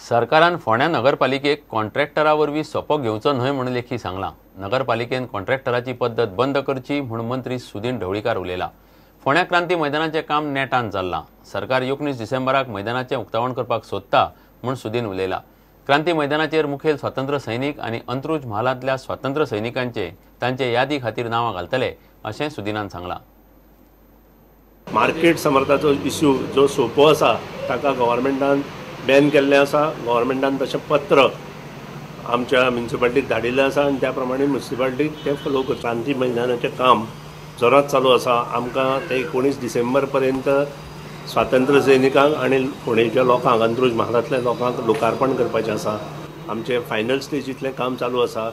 सरकारान फोंड्या नगरपालिकेक कॉन्ट्रॅक्टरा वरवीं सोपो घेवचो न्हय म्हूण लेखी सांगलां। नगरपालिकेन कॉन्ट्रॅक्टराची पद्दत बंद करची म्हूण मंत्री सुदीन ढवळीकार उलयला। फोंड्या क्रांती मैदानाचें काम नेटान चल्लां। सरकार 19 डिसेंबराक मैदानाचें उक्तावण करपाक सोदता म्हूण सुदीन उलयला। क्रांती मैदानाचेर मुखेल स्वातंत्र्य सैनीक आनी अंत्रुज म्हालांतल्या स्वातंत्र्य सैनिकांचे तांचे यादी खातीर नांवां घालतले अशें सुदीनान सांगलां। मार्केट समर्थाचो इश्यू जो सोपो आसा ताका गव्हर्मेंटान बॅन केल्लें आसा। गव्हर्मेंटान तशें पत्र आमच्या म्युनिसिपालिटीक धाडिल्लें आसा आनी त्या प्रमाणे म्युनिसिपालिटीक तें फॉलो करता। क्रांती मैदानाचें काम जोरात चालू आसा। आमकां ते 19 डिसेंबर पर्यंत स्वातंत्र्य सैनिकांक आनी फोंडेच्या लोकांक अंत्रुज म्हालांतल्या लोकांक लोकार्पण करपाचें आसा। आमचें फायनल स्टेजींतलें काम चालू आसा।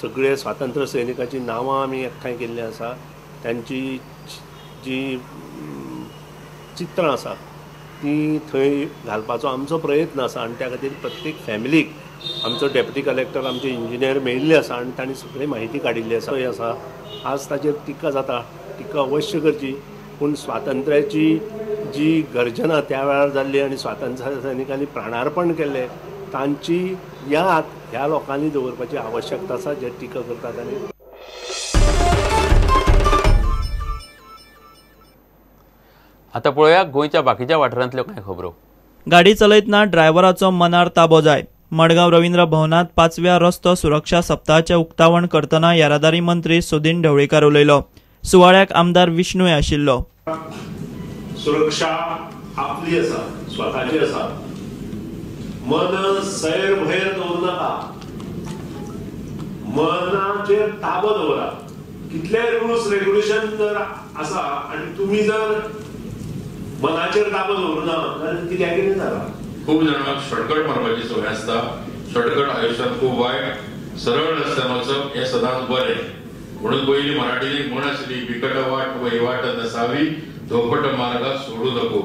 सगळे स्वातंत्र्य सैनिकांची नांवां आमी एकठांय केल्लीं आसा। त्यांची जी चित्रां आसा ती थंय घालपाचो आमचो प्रयत्न आसा आनी त्या खातीर प्रत्येक फॅमिलीक आमचो डेप्युटी कलेक्टर आमचे इंजिनियर मेळिल्ले आसा आनी तांणी सगळी म्हायती काडिल्ली आसा। आज ताचेर टिका जाता, टिका अवश्य करची, पूण स्वातंत्र्याची जी गर्जना त्या वेळार जाल्ली आनी स्वातंत्र्य सैनिकांनी प्राणार्पण केल्लें तांची याद ह्या लोकांनी दवरपाची आवश्यकता आसा जे टिका करतात। आनी आता पळोवया गोंयच्या बाकीच्या वाठारांतल्यो कांय खबरो। गाडी चलयतना ड्रायव्हराचो मनार ताबो जाय। मडगांव रवींद्र भवनात 5व्या रस्तो सुरक्षा सप्तकाचे उक्तावण करतना येरादारी मंत्री सुदीन ढवळीकार उलयलो। सुवाळ्याक आमदार विष्णूय आशिल्लो। सुरक्षा आपली आसा, स्वताची आसा। मन सैर भैर दवरू नाका, मनाचेर ताबो दवरा। कितले रुल्स रेग्युलेशन जर आसा आनी तुमी जर मनाचेर ताबो दवरना जाल्यार कित्याक कितें जाता। खूब जाणांक शॉर्टकट मारपाची संवय आसता। शॉर्टकट आयुश्यांत खूब वायट, सरळ रस्त्यान वचप हें सदांच बरें। म्हणून पयलीं मराठीन एक म्हण आसली, बिकट वाट वयवाट नसावी, धोपट मार्गाक सोडू नको।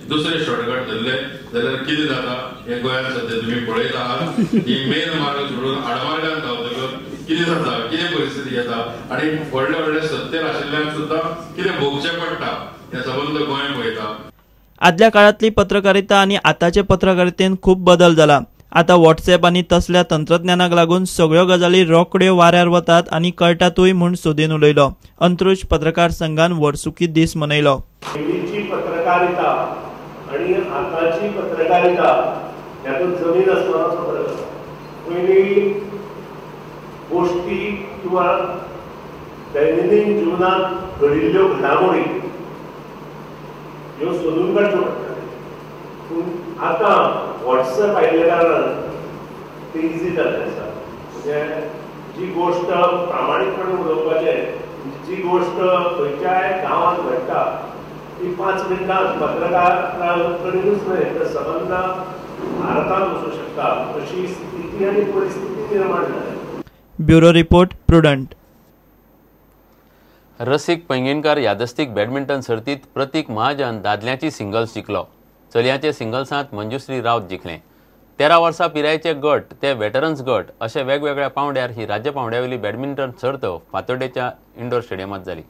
दुसरे शॉर्टकट धरले जाल्यार कितें जाता हें गोंयांत सध्या तुमी पळयत आहात। ही मेन मार्ग सोडून आडमार्गान धांवतकर कितें जाता, कितें परिस्थिती येता आनी व्हडले व्हडले सत्तेर आशिल्ल्यांक सुद्दां कितें भोगचें पडटा हें सबंद गोंय पळयता। आदल्या काळातली पत्रकारिता आनी आतांचे पत्रकारितेन खूब बदल जाला। आता व्हॉट्सॲप आनी तसल्या तंत्रज्ञानाक लागून सगळ्यो गजाली रोखड्यो वाऱ्यार वतात आनी कळटातूय म्हूण सुदीन उलयलो। अंत्रुज पत्रकार संघान वर्सुकी दीस मनयलो। पयलींची पत्रकारिता आनी आतांची पत्रकारिता ह्यातून जमीन आसमानाचो फरक आसा। पयलीं गोष्टी किंवा दैनंदीन जिवनांत घडिल्ल्यो घडामोडी ह्यो सोदून काडच्यो पडटाल्यो, पूण आतां व्हॉट्सॲप आयिल्ल्या कारणान तें इजी जाल्लें आसा। म्हणजे जी गोष्ट प्रामाणीकपणे उलोवपाचें, जी गोष्ट खंयच्याय गांवांत घडटा ती 5 मिनटांत पत्रकारा कडेनूच न्हय तर सबंद भारतांत वचूंक शकता अशी स्थिती आनी परिस्थिती निर्माण जाल्या। Bureau report prudent. रसिक पैंगीणकार यादस्तीक बॅडमिंटन सर्तीत प्रतीक महाजन दादल्यांची सिंगल्स जिखलो। चलयांचे सिंगल्सांत मंजुश्री रावत जिखले। 13 वर्सां पिरायेचे गट ते वेटरन्स गट अशे वेगवेगळ्या पांवड्यार ही राज्य पांवड्यावेली बॅडमिंटन सर्त फातोड्डेच्या इंडोर स्टेडियमांत जाली।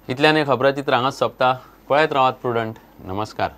इतल्यान खबराचित्र हांगाच सोंपता. पळयत रावात प्रुडंट. नमस्कार.